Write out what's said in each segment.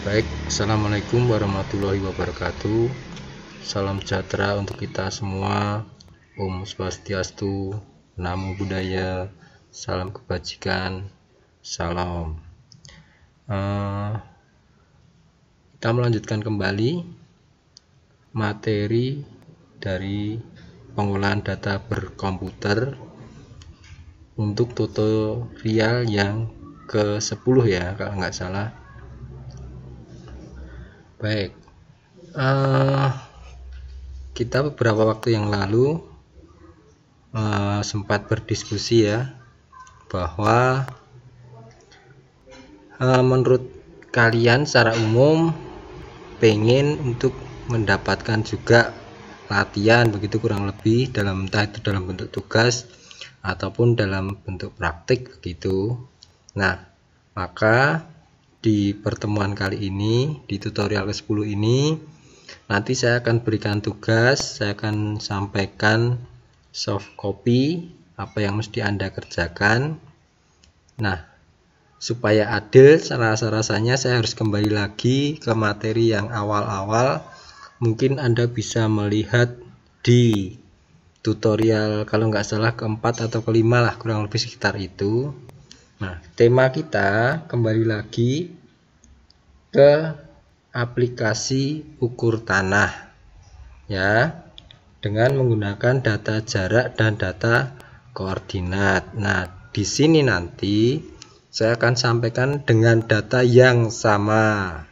Baik, assalamualaikum warahmatullahi wabarakatuh. Salam sejahtera untuk kita semua. Om Swastiastu, Namo Buddhaya, salam kebajikan, salam. Kita melanjutkan kembali materi dari pengolahan data berkomputer untuk tutorial yang ke-10 ya, kalau nggak salah. Baik, kita beberapa waktu yang lalu sempat berdiskusi ya, bahwa menurut kalian secara umum pengen untuk mendapatkan juga latihan begitu kurang lebih, dalam entah itu dalam bentuk tugas ataupun dalam bentuk praktik begitu. Nah, maka di pertemuan kali ini, di tutorial ke-10 ini, nanti saya akan berikan tugas, saya akan sampaikan soft copy apa yang mesti Anda kerjakan. Nah, supaya adil, rasanya saya harus kembali lagi ke materi yang awal-awal. Mungkin Anda bisa melihat di tutorial kalau nggak salah keempat atau kelima lah, kurang lebih sekitar itu. Nah, tema kita kembali lagi ke aplikasi ukur tanah ya, dengan menggunakan data jarak dan data koordinat. Nah, di sini nanti saya akan sampaikan dengan data yang sama.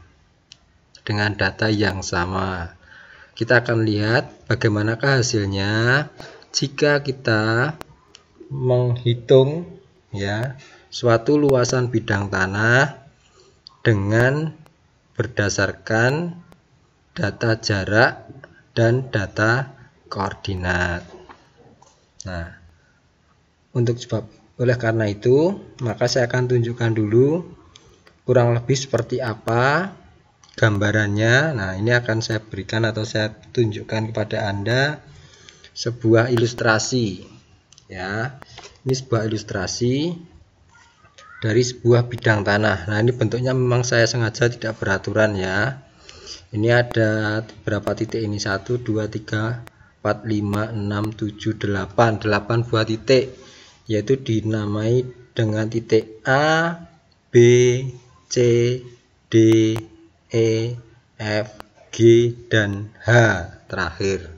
Dengan data yang sama. Kita akan lihat bagaimanakah hasilnya jika kita menghitung ya suatu luasan bidang tanah dengan berdasarkan data jarak dan data koordinat. Nah, oleh karena itu, maka saya akan tunjukkan dulu kurang lebih seperti apa gambarannya. Nah, ini akan saya berikan atau saya tunjukkan kepada Anda sebuah ilustrasi ya. Ini sebuah ilustrasi dari sebuah bidang tanah. Nah, ini bentuknya memang saya sengaja tidak beraturan ya. Ini ada berapa titik ini? 1, 2, 3, 4, 5, 6, 7, 8 buah titik, yaitu dinamai dengan titik A, B, C, D, E, F, G, dan H terakhir.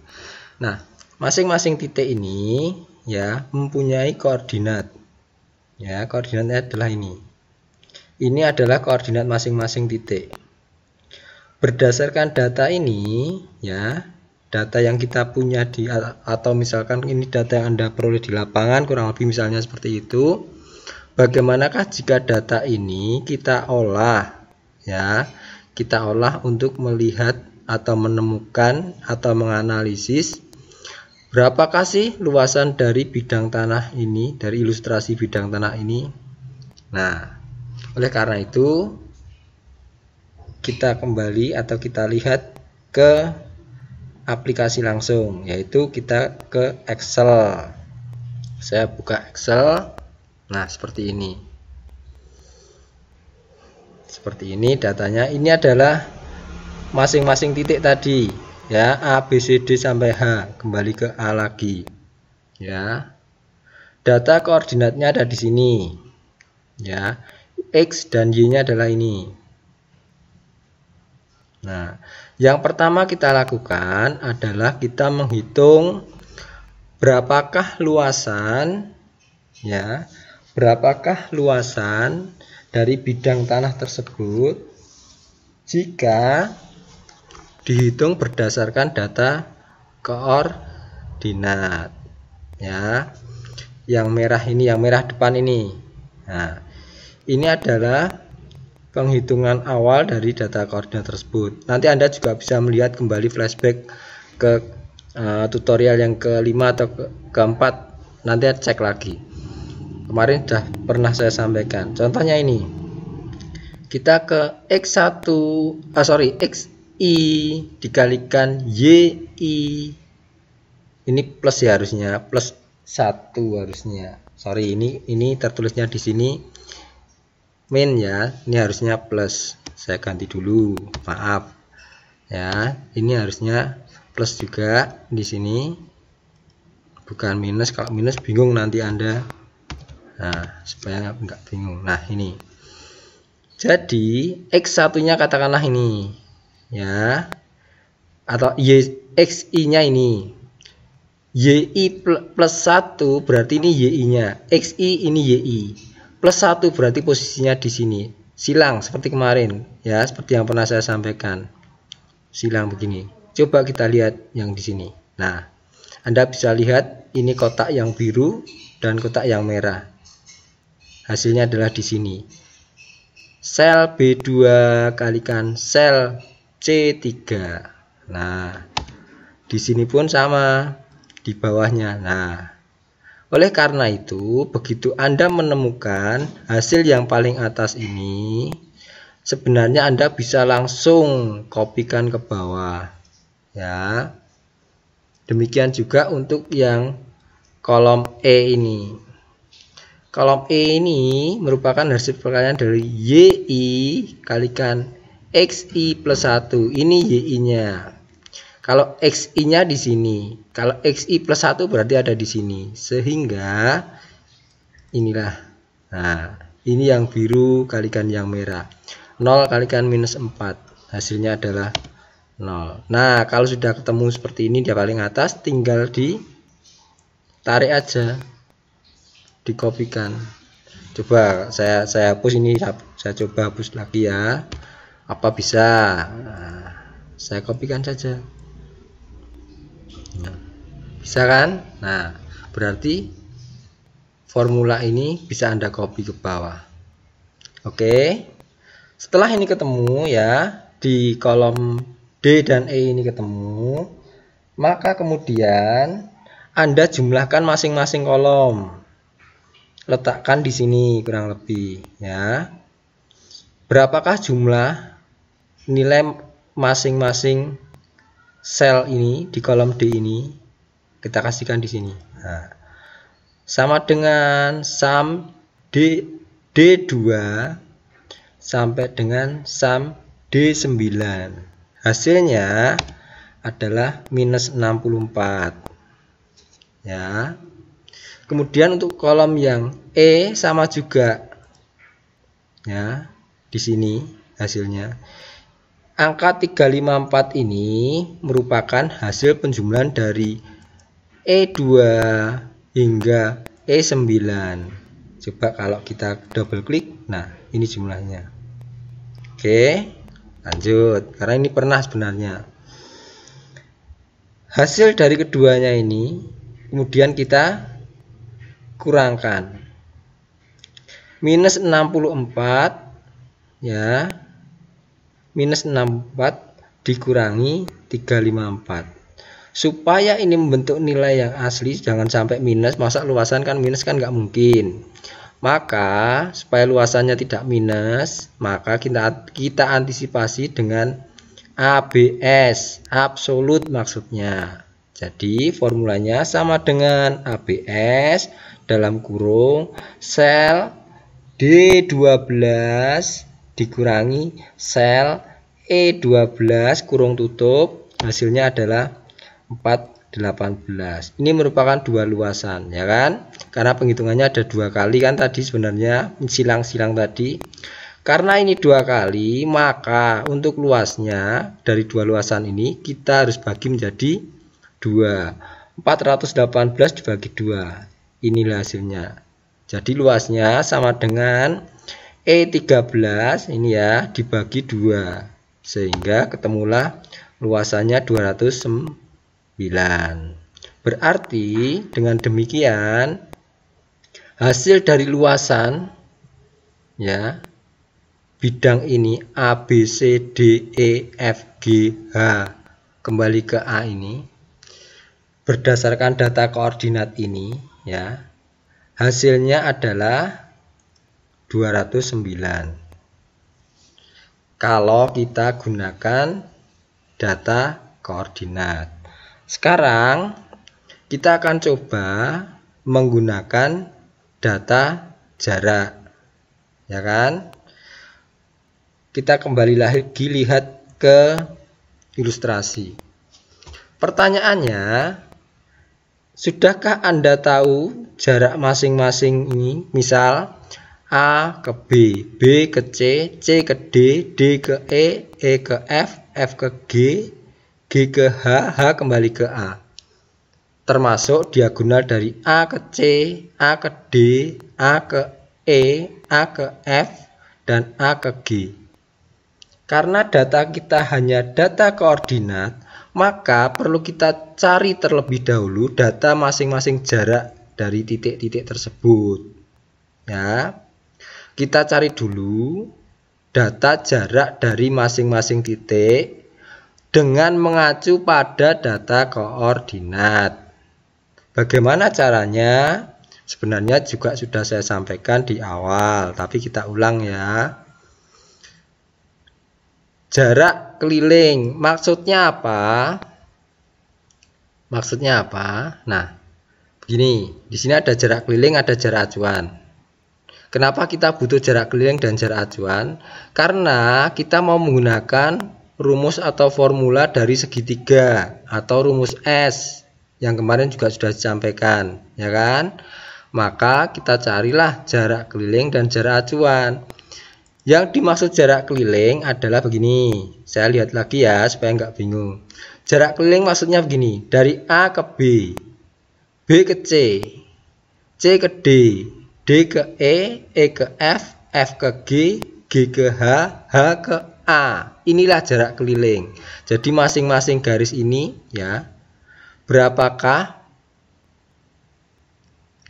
Nah, masing-masing titik ini ya mempunyai koordinat. Ya, koordinatnya adalah ini. Ini adalah koordinat masing-masing titik. Berdasarkan data ini, ya, data yang kita punya atau misalkan ini data yang Anda peroleh di lapangan, kurang lebih misalnya seperti itu. Bagaimanakah jika data ini kita olah, ya, kita olah untuk melihat atau menemukan atau menganalisis berapakah sih luasan dari bidang tanah ini, dari ilustrasi bidang tanah ini? Nah, oleh karena itu kita kembali atau kita lihat ke aplikasi langsung, yaitu kita ke Excel. Saya buka Excel. Nah, seperti ini. Seperti ini datanya. Ini adalah masing-masing titik tadi. Ya, A, B, C, D sampai H, kembali ke A lagi ya. Data koordinatnya ada di sini ya, X dan Y nya adalah ini. Nah, yang pertama kita lakukan adalah kita menghitung berapakah luasan ya, berapakah luasan dari bidang tanah tersebut jika dihitung berdasarkan data koordinat ya. Yang merah ini, yang merah depan ini. Nah, ini adalah penghitungan awal dari data koordinat tersebut. Nanti Anda juga bisa melihat kembali flashback ke tutorial yang kelima atau keempat. Nanti cek lagi. Kemarin sudah pernah saya sampaikan. Contohnya ini. Kita ke XI dikalikan YI. Ini plus ya harusnya, plus 1 harusnya. Sorry, ini tertulisnya di sini min ya, ini harusnya plus saya ganti dulu, maaf ya, ini harusnya plus juga di sini, bukan minus. Kalau minus bingung nanti Anda. Nah, supaya nggak bingung. Nah, ini. Jadi X1 nya katakanlah ini ya, atau XI nya ini, YI plus 1 berarti ini YI nya, XI ini YI plus 1 berarti posisinya di sini, silang seperti kemarin ya, seperti yang pernah saya sampaikan, silang begini. Coba kita lihat yang di sini. Nah, Anda bisa lihat ini kotak yang biru dan kotak yang merah. Hasilnya adalah di sini. Sel B2 kalikan sel C3. Nah, di sini pun sama, di bawahnya. Nah, oleh karena itu, begitu Anda menemukan hasil yang paling atas ini, sebenarnya Anda bisa langsung kopikan ke bawah. Ya, demikian juga untuk yang kolom E ini. Kolom E ini merupakan hasil perkalian dari YI kalikan XI plus 1. Ini YI-nya. Kalau XI-nya di sini, kalau XI plus 1 berarti ada di sini. Sehingga inilah. Nah, ini yang biru kalikan yang merah. 0 kalikan minus 4. Hasilnya adalah 0. Nah, kalau sudah ketemu seperti ini di paling atas, tinggal ditarik aja, dikopikan. Coba saya hapus ini, saya coba hapus lagi ya. Apa bisa? Nah, saya kopikan saja. Nah, bisa kan? Nah, berarti formula ini bisa Anda copy ke bawah. Oke. Setelah ini ketemu ya, di kolom D dan E ini ketemu, maka kemudian Anda jumlahkan masing-masing kolom. Letakkan di sini kurang lebih ya. Berapakah jumlah nilai masing-masing sel ini di kolom D ini? Kita kasihkan di sini. Nah, sama dengan sum D2 sampai dengan sum D9. Hasilnya adalah minus 64 ya. Kemudian untuk kolom yang E sama juga ya, di sini hasilnya angka 354 ini merupakan hasil penjumlahan dari E2 hingga E9. Coba kalau kita double klik, nah ini jumlahnya. Oke, lanjut, karena ini pernah sebenarnya. Hasil dari keduanya ini kemudian kita kurangkan. Minus 64 ya, minus 64 dikurangi 354. Supaya ini membentuk nilai yang asli, jangan sampai minus. Masa luasan kan minus kan nggak mungkin. Maka supaya luasannya tidak minus, maka kita antisipasi dengan ABS, absolut maksudnya. Jadi formulanya sama dengan ABS dalam kurung sel D12 dikurangi sel E12 kurung tutup, hasilnya adalah 418. Ini merupakan dua luasan ya kan, karena penghitungannya ada dua kali kan tadi sebenarnya, silang-silang tadi. Karena ini dua kali, maka untuk luasnya dari dua luasan ini kita harus bagi menjadi 2. 418 dibagi 2. Inilah hasilnya. Jadi luasnya sama dengan E13 ini ya dibagi 2. Sehingga ketemulah luasannya 209. Berarti dengan demikian hasil dari luasan ya bidang ini A, B, C, D, E, F, G, H kembali ke A ini berdasarkan data koordinat ini ya, hasilnya adalah 209 kalau kita gunakan data koordinat. Sekarang kita akan coba menggunakan data jarak ya kan. Kita kembali lagi lihat ke ilustrasi. Pertanyaannya, sudahkah Anda tahu jarak masing-masing ini? Misal A ke B, B ke C ke D, D ke E ke F ke G ke H kembali ke A. Termasuk diagonal dari A ke C, A ke D, A ke E, A ke F, dan A ke G. Karena data kita hanya data koordinat, maka perlu kita cari terlebih dahulu data masing-masing jarak dari titik-titik tersebut. Ya, kita cari dulu data jarak dari masing-masing titik dengan mengacu pada data koordinat. Bagaimana caranya? Sebenarnya juga sudah saya sampaikan di awal, tapi kita ulang ya. Jarak keliling maksudnya apa? Maksudnya apa? Nah, begini, di sini ada jarak keliling, ada jarak acuan. Kenapa kita butuh jarak keliling dan jarak acuan? Karena kita mau menggunakan rumus atau formula dari segitiga atau rumus S yang kemarin juga sudah disampaikan, ya kan? Maka kita carilah jarak keliling dan jarak acuan. Yang dimaksud jarak keliling adalah begini. Saya lihat lagi ya supaya nggak bingung. Jarak keliling maksudnya begini. Dari A ke B, B ke C, C ke D, D ke E ke F, F ke G ke H ke A. Inilah jarak keliling. Jadi masing-masing garis ini ya, berapakah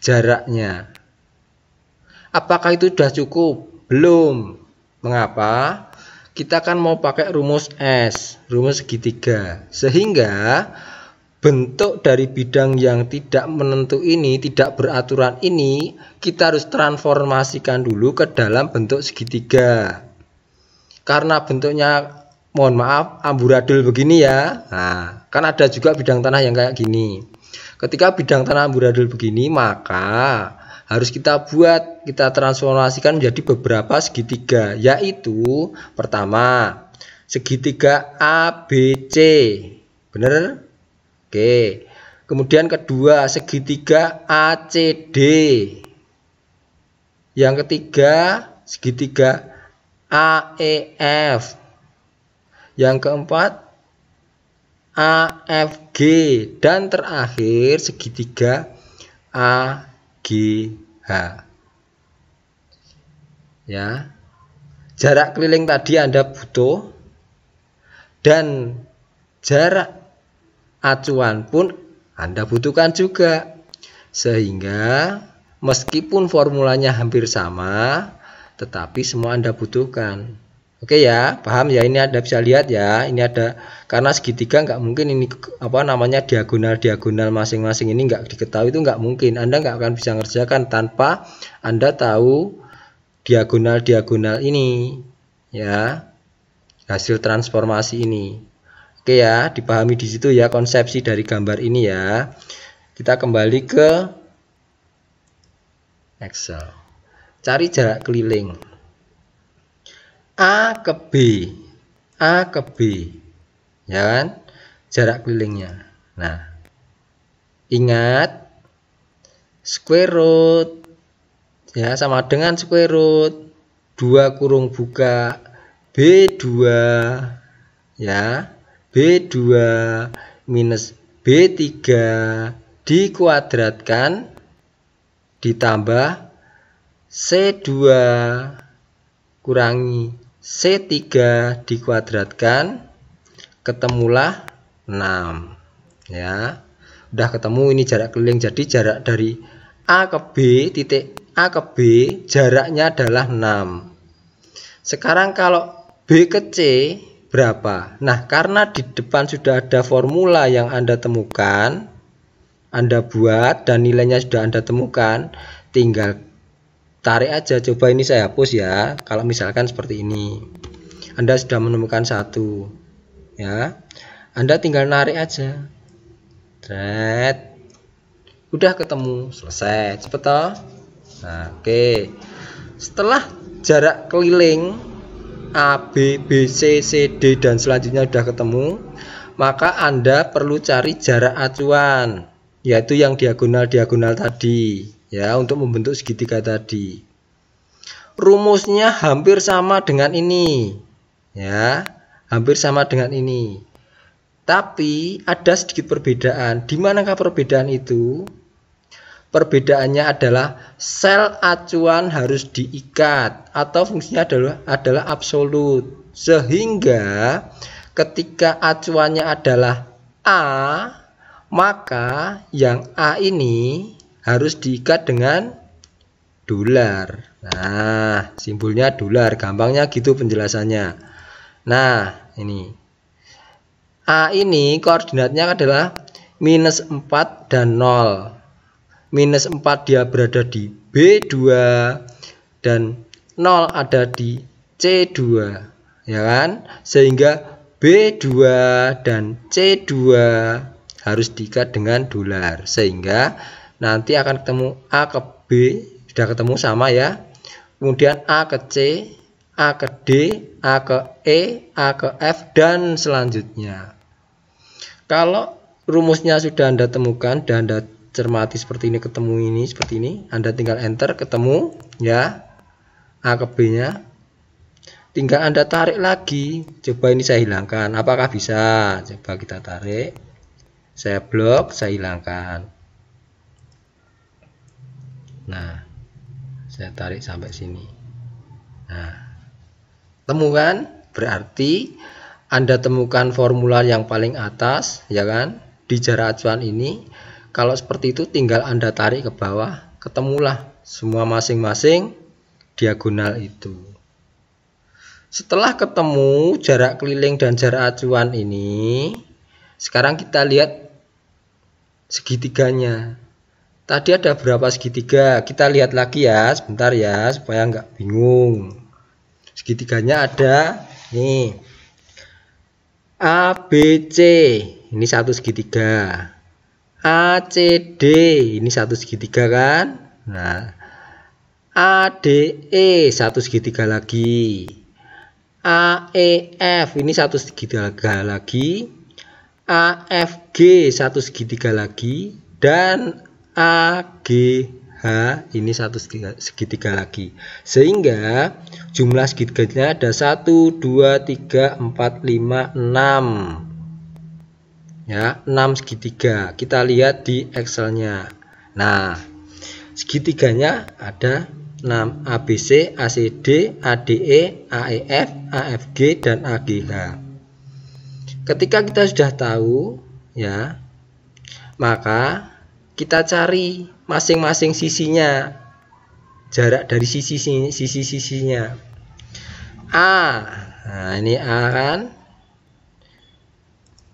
jaraknya? Apakah itu sudah cukup? Belum. Mengapa? Kita kan mau pakai rumus S, rumus segitiga. Sehingga bentuk dari bidang yang tidak menentu ini, tidak beraturan ini, kita harus transformasikan dulu ke dalam bentuk segitiga. Karena bentuknya, mohon maaf, amburadul begini ya. Nah, kan ada juga bidang tanah yang kayak gini. Ketika bidang tanah amburadul begini, maka harus kita transformasikan menjadi beberapa segitiga, yaitu pertama segitiga ABC, bener? Oke. Kemudian kedua segitiga ACD, yang ketiga segitiga AEF, yang keempat AFG, dan terakhir segitiga AGH. Ya, jarak keliling tadi Anda butuh, dan jarak acuan pun Anda butuhkan juga, sehingga meskipun formulanya hampir sama, tetapi semua Anda butuhkan. Oke ya, paham ya? Ini Anda bisa lihat ya, ini ada, karena segitiga nggak mungkin ini diagonal masing-masing ini nggak diketahui, itu nggak mungkin. Anda nggak akan bisa ngerjakan tanpa Anda tahu diagonal ini ya, hasil transformasi ini. Oke ya, dipahami di situ ya konsepsi dari gambar ini ya. Kita kembali ke Excel. Cari jarak keliling A ke B, A ke B, ya kan? Jarak kelilingnya. Nah, ingat square root ya, sama dengan square root 2 kurung buka B2 ya, B2 minus B3 dikuadratkan ditambah C2 kurangi C3 dikuadratkan, ketemulah 6 ya. Udah ketemu ini jarak keliling. Jadi jarak dari A ke B, titik A ke B, jaraknya adalah 6. Sekarang kalau B ke C berapa? Nah, karena di depan sudah ada formula yang Anda temukan, Anda buat dan nilainya sudah Anda temukan, tinggal tarik aja. Coba ini saya hapus ya. Kalau misalkan seperti ini, Anda sudah menemukan satu ya, Anda tinggal narik aja. Thread. Udah ketemu, selesai, cepet toh. Nah, oke. Setelah jarak keliling A, B, B, C, C, D dan selanjutnya sudah ketemu, maka Anda perlu cari jarak acuan, yaitu yang diagonal-diagonal tadi ya, untuk membentuk segitiga tadi. Rumusnya hampir sama dengan ini ya, hampir sama dengan ini. Tapi ada sedikit perbedaan. Di manakah perbedaan itu? Perbedaannya adalah sel acuan harus diikat atau fungsinya adalah absolut. Sehingga ketika acuannya adalah A, maka yang A ini harus diikat dengan dolar. Nah, simbolnya dolar. Gampangnya gitu penjelasannya. Nah, ini A ini koordinatnya adalah -4 dan 0. -4 dia berada di B2 dan 0 ada di C2 ya kan, sehingga B2 dan C2 harus diikat dengan dolar, sehingga nanti akan ketemu A ke B sudah ketemu sama ya, kemudian A ke C, A ke D, A ke E, A ke F dan selanjutnya. Kalau rumusnya sudah Anda temukan dan Anda cermati seperti ini, ketemu ini seperti ini, Anda tinggal enter, ketemu ya A ke B nya, tinggal Anda tarik lagi. Coba ini saya hilangkan, apakah bisa? Coba kita tarik, saya blok, saya hilangkan. Nah, saya tarik sampai sini. Nah, temukan, berarti Anda temukan formula yang paling atas ya kan, di jarak acuan ini. Kalau seperti itu tinggal Anda tarik ke bawah, ketemulah semua masing-masing diagonal itu. Setelah ketemu jarak keliling dan jarak acuan ini, sekarang kita lihat segitiganya. Tadi ada berapa segitiga? Kita lihat lagi ya, sebentar ya, supaya nggak bingung. Segitiganya ada nih, A, B, C, ini satu segitiga. ACD ini satu segitiga kan. Nah, ADE satu segitiga lagi, AEF ini satu segitiga lagi, AFG satu segitiga lagi, dan AGH ini satu segitiga lagi, sehingga jumlah segitiganya ada 1, 2, 3, 4, 5, 6 ya, 6 segitiga. Kita lihat di Excelnya. Nah, segitiganya ada 6, ABC, ACD, ADE, AEF, AFG, dan AGH. Ketika kita sudah tahu ya, maka kita cari masing-masing sisinya, jarak dari sisi-sisinya. A, nah ini A kan,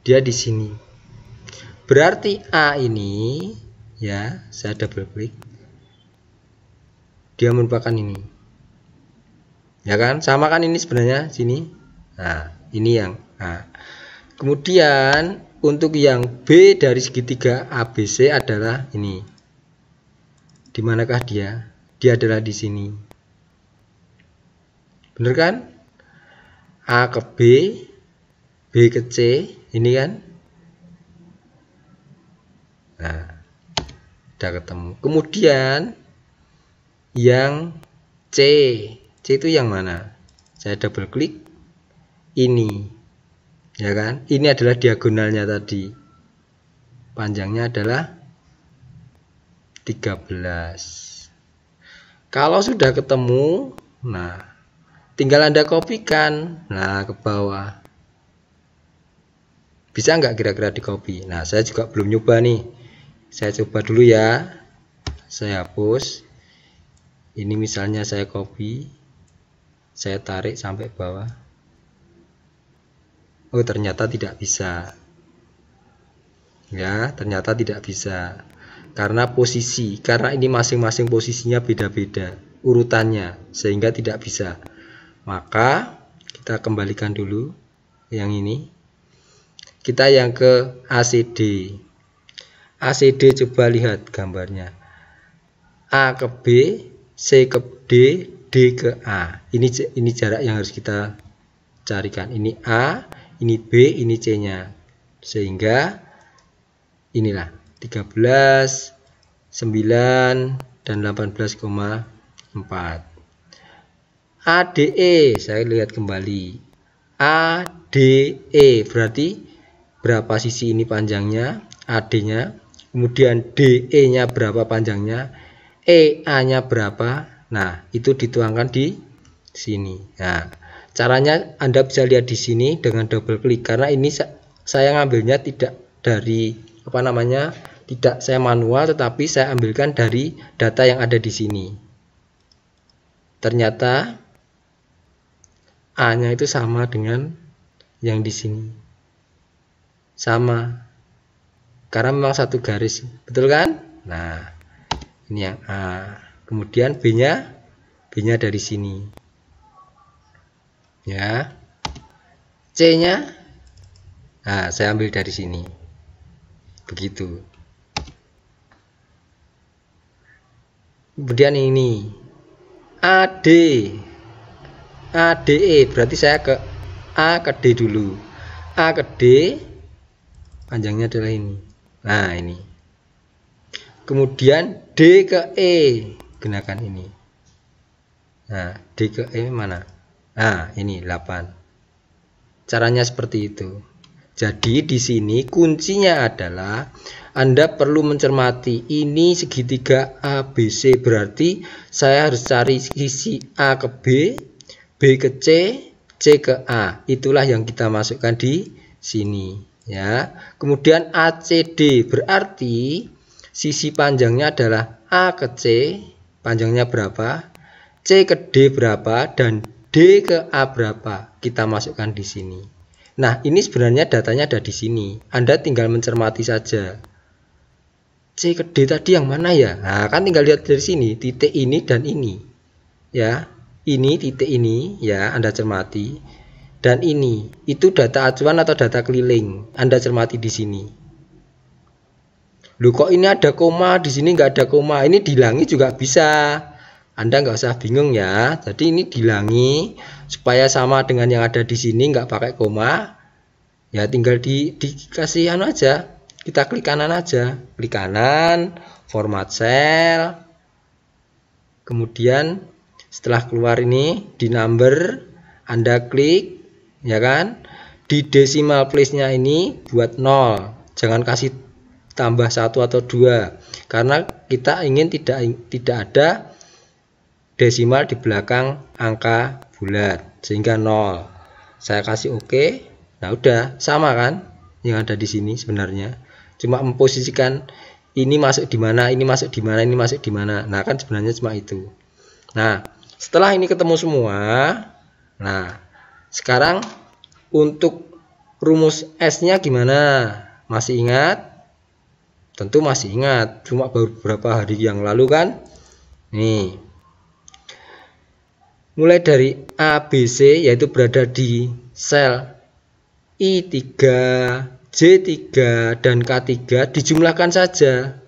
dia di sini. Berarti A ini ya, saya double klik, dia merupakan ini ya kan, sama kan ini sebenarnya sini. Nah, ini yang A. Kemudian untuk yang B dari segitiga ABC adalah ini. Di manakah dia? Dia adalah di sini. Bener kan? A ke B, B ke C, ini kan. Nah, udah ketemu. Kemudian yang C, C itu yang mana? Saya double klik, ini ya kan, ini adalah diagonalnya tadi, panjangnya adalah 13. Kalau sudah ketemu, nah tinggal Anda kopikan, nah ke bawah. Bisa nggak kira-kira di copy? Nah, saya juga belum nyoba nih, saya coba dulu ya. Saya hapus ini, misalnya saya copy, saya tarik sampai bawah. Oh, ternyata tidak bisa ya, ternyata tidak bisa karena posisi, karena ini masing-masing posisinya beda-beda urutannya, sehingga tidak bisa. Maka kita kembalikan dulu yang ini, kita yang ke ACD. ACD coba lihat gambarnya, A ke B, C ke D, D ke A. Ini jarak yang harus kita carikan. Ini A, ini B, ini C-nya. Sehingga inilah 13, 9, dan 18,4. ADE, saya lihat kembali. ADE berarti berapa sisi ini panjangnya, AD-nya, kemudian DE-nya berapa panjangnya, EA-nya berapa. Nah, itu dituangkan di sini. Nah, caranya Anda bisa lihat di sini dengan double klik, karena ini saya ngambilnya tidak dari tidak saya manual, tetapi saya ambilkan dari data yang ada di sini. Ternyata A-nya itu sama dengan yang di sini. Sama. Karena memang satu garis, betul kan? Nah, ini yang A. Kemudian B-nya dari sini. Ya. C-nya nah, saya ambil dari sini. Begitu. Kemudian ini ADE, berarti saya ke A ke D dulu. A ke D panjangnya adalah ini. Nah, ini. Kemudian D ke E, gunakan ini. Nah, D ke E mana? Nah, ini 8. Caranya seperti itu. Jadi di sini kuncinya adalah Anda perlu mencermati ini segitiga ABC, berarti saya harus cari sisi A ke B, B ke C, C ke A. Itulah yang kita masukkan di sini, ya. Kemudian ACD berarti sisi panjangnya adalah A ke C, panjangnya berapa, C ke D berapa, dan D ke A berapa. Kita masukkan di sini. Nah, ini sebenarnya datanya ada di sini. Anda tinggal mencermati saja. C ke D tadi yang mana ya? Nah, kan tinggal lihat dari sini, titik ini dan ini. Ya, ini titik ini, ya, Anda cermati. Dan ini, itu data acuan atau data keliling. Anda cermati di sini. Loh, kok ini ada koma, di sini nggak ada koma. Ini dihilangi juga bisa. Anda nggak usah bingung ya. Jadi ini dihilangi supaya sama dengan yang ada di sini, nggak pakai koma. Ya tinggal dikasih anu aja. Kita klik kanan aja. Klik kanan, format cell. Kemudian setelah keluar ini di number, Anda klik, ya kan? Di decimal place-nya ini buat 0. Jangan kasih tambah 1 atau 2. Karena kita ingin tidak ada desimal di belakang angka bulat, sehingga 0. Saya kasih OK. Nah, udah sama kan yang ada di sini sebenarnya. Cuma memposisikan ini masuk di mana, ini masuk di mana, ini masuk di mana. Nah, kan sebenarnya cuma itu. Nah, setelah ini ketemu semua, nah, sekarang untuk rumus S-nya gimana? Masih ingat? Tentu masih ingat. Cuma baru beberapa hari yang lalu kan? Nih. Mulai dari ABC, yaitu berada di sel I3, J3, dan K3, dijumlahkan saja.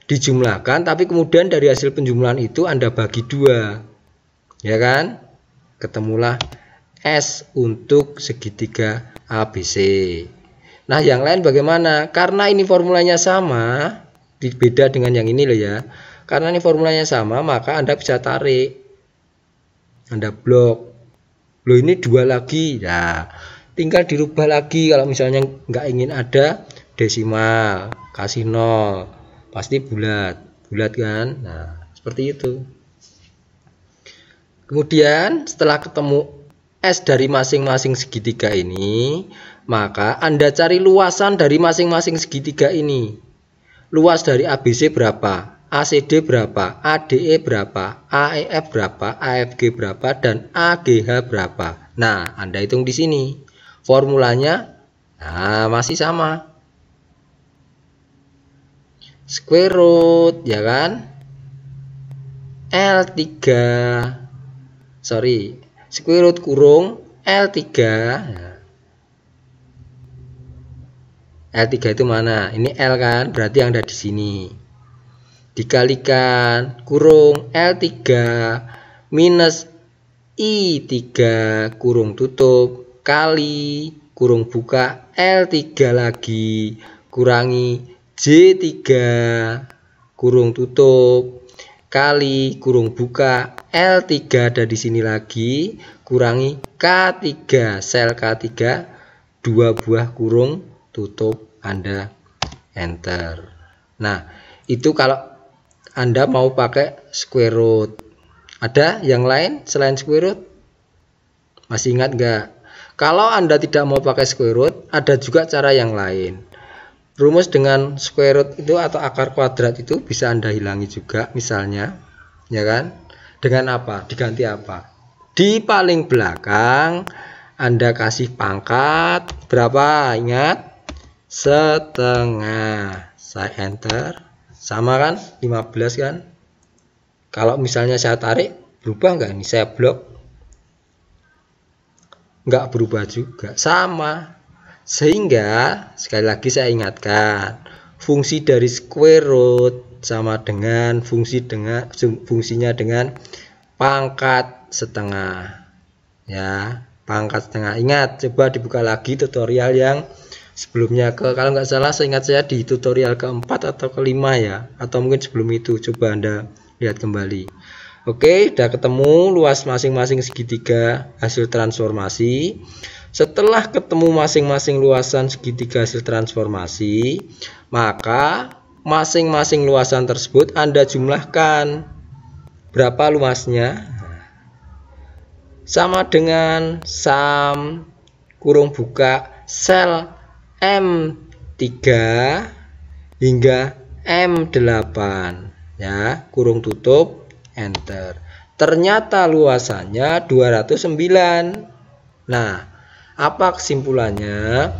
Dijumlahkan, tapi kemudian dari hasil penjumlahan itu Anda bagi 2. Ya kan? Ketemulah S untuk segitiga ABC. Nah, yang lain bagaimana? Karena ini formulanya sama, beda dengan yang ini loh ya. Karena ini formulanya sama, maka Anda bisa tarik. Anda blok. Loh, ini 2 lagi. Ya, tinggal dirubah lagi. Kalau misalnya nggak ingin ada desimal, kasih 0. Pasti bulat. Bulat kan? Nah, seperti itu. Kemudian setelah ketemu S dari masing-masing segitiga ini, maka Anda cari luasan dari masing-masing segitiga ini. Luas dari ABC berapa? ACD berapa, ADE berapa, AEF berapa, AFG berapa, dan AGH berapa. Nah, Anda hitung di sini. Formulanya masih sama. Square root, ya kan? Square root kurung L3. L3 itu mana? Ini L kan? Berarti yang ada di sini. Dikalikan kurung L3 minus I3 kurung tutup kali kurung buka L3 lagi kurangi J3 kurung tutup kali kurung buka L3 ada di sini lagi kurangi K3 sel K3 2 buah kurung tutup, Anda enter. Nah, itu kalau Anda mau pakai square root. Ada yang lain selain square root? Masih ingat nggak? Kalau Anda tidak mau pakai square root, ada juga cara yang lain. Rumus dengan square root itu atau akar kuadrat itu bisa Anda hilangi juga, misalnya, ya kan? Dengan apa? Diganti apa? Di paling belakang Anda kasih pangkat berapa? Ingat? Setengah. Saya enter. Sama kan? 15 kan? Kalau misalnya saya tarik, berubah nggak ini? Saya blok, nggak berubah juga, sama. Sehingga sekali lagi saya ingatkan, fungsi dari square root sama dengan fungsinya dengan pangkat setengah. Ya, pangkat setengah. Ingat, coba dibuka lagi tutorial yang sebelumnya, kalau nggak salah seingat saya di tutorial keempat atau kelima ya, atau mungkin sebelum itu. Coba Anda lihat kembali. Oke, udah ketemu luas masing-masing segitiga hasil transformasi. Setelah ketemu masing-masing luasan segitiga hasil transformasi, maka masing-masing luasan tersebut Anda jumlahkan. Berapa luasnya? Sama dengan sum kurung buka sel M3 hingga M8 ya, kurung tutup enter. Ternyata luasannya 209. Nah, apa kesimpulannya?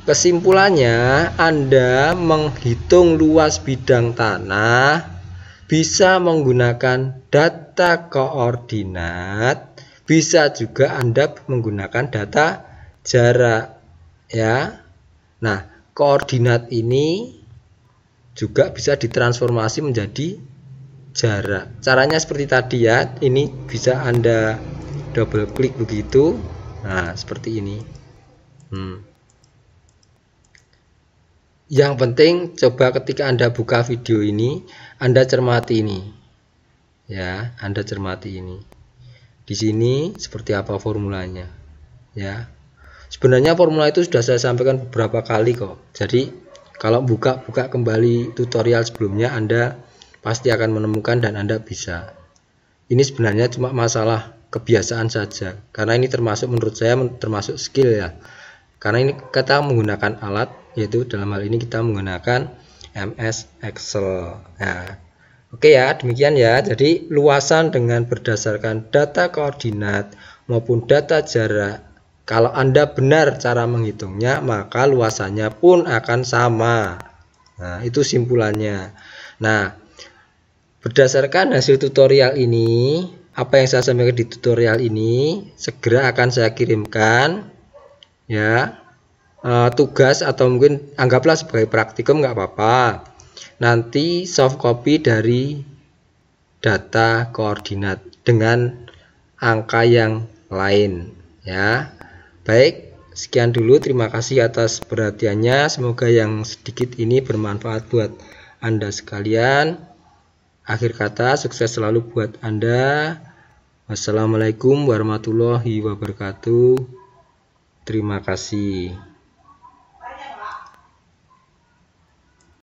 Kesimpulannya, Anda menghitung luas bidang tanah bisa menggunakan data koordinat, bisa juga Anda menggunakan data jarak ya. Nah, koordinat ini juga bisa ditransformasi menjadi jarak. Caranya seperti tadi ya. Ini bisa Anda double klik begitu. Nah, seperti ini. Yang penting coba ketika Anda buka video ini, Anda cermati ini. Ya, Anda cermati ini. Di sini seperti apa formulanya. Ya. Sebenarnya formula itu sudah saya sampaikan beberapa kali kok. Jadi kalau buka kembali tutorial sebelumnya, Anda pasti akan menemukan dan Anda bisa. Ini sebenarnya cuma masalah kebiasaan saja. Karena ini termasuk, menurut saya termasuk skill ya. Karena ini kita menggunakan alat, yaitu dalam hal ini kita menggunakan MS Excel. Nah, oke ya, demikian ya. Jadi luasan dengan berdasarkan data koordinat maupun data jarak, kalau Anda benar cara menghitungnya, maka luasannya pun akan sama. Nah, itu simpulannya. Nah, berdasarkan hasil tutorial ini, apa yang saya sampaikan di tutorial ini, segera akan saya kirimkan ya, tugas atau mungkin anggaplah sebagai praktikum, nggak apa-apa. Nanti soft copy dari data koordinat dengan angka yang lain ya. Baik, sekian dulu. Terima kasih atas perhatiannya. Semoga yang sedikit ini bermanfaat buat Anda sekalian. Akhir kata, sukses selalu buat Anda. Wassalamualaikum warahmatullahi wabarakatuh. Terima kasih.